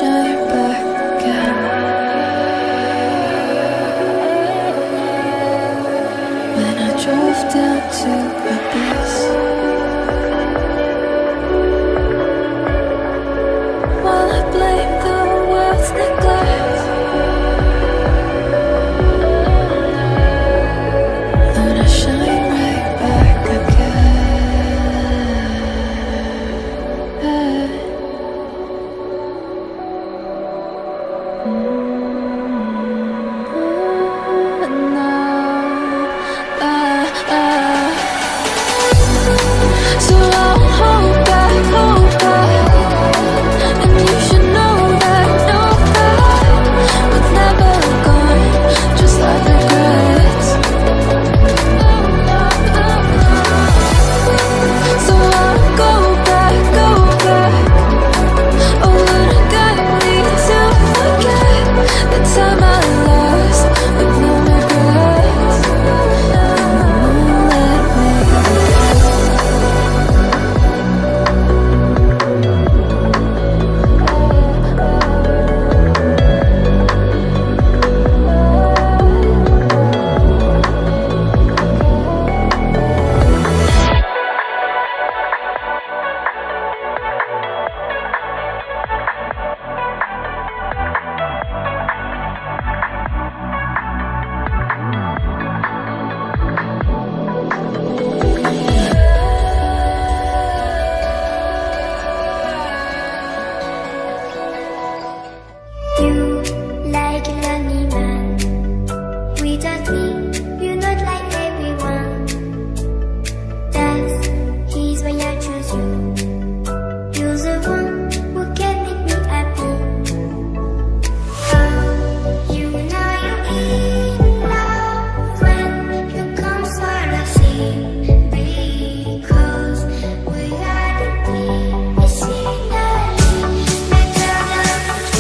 shine back again. When I drove down to abyss, while I blame the world's neglect, then I shine right back again. So I'll hold back, and you should know that no fight was never gone, just like regrets. So I'll go back, oh Lord, guide me to forget the time I lost with no regrets. Let me You like a lonely man. Without me, you're not like everyone. That's he's why I choose you. You're the one who can make me happy. Oh, you know you're in love when you come sort of see. Because we are the medicinally better than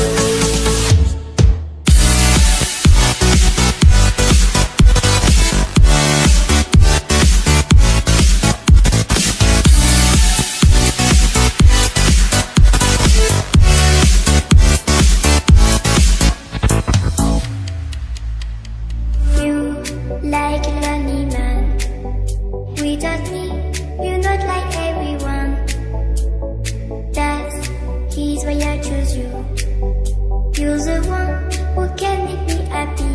you like a lonely man. Without me, you're not like everyone. That's he's why I choose you. You're the one who can make me happy.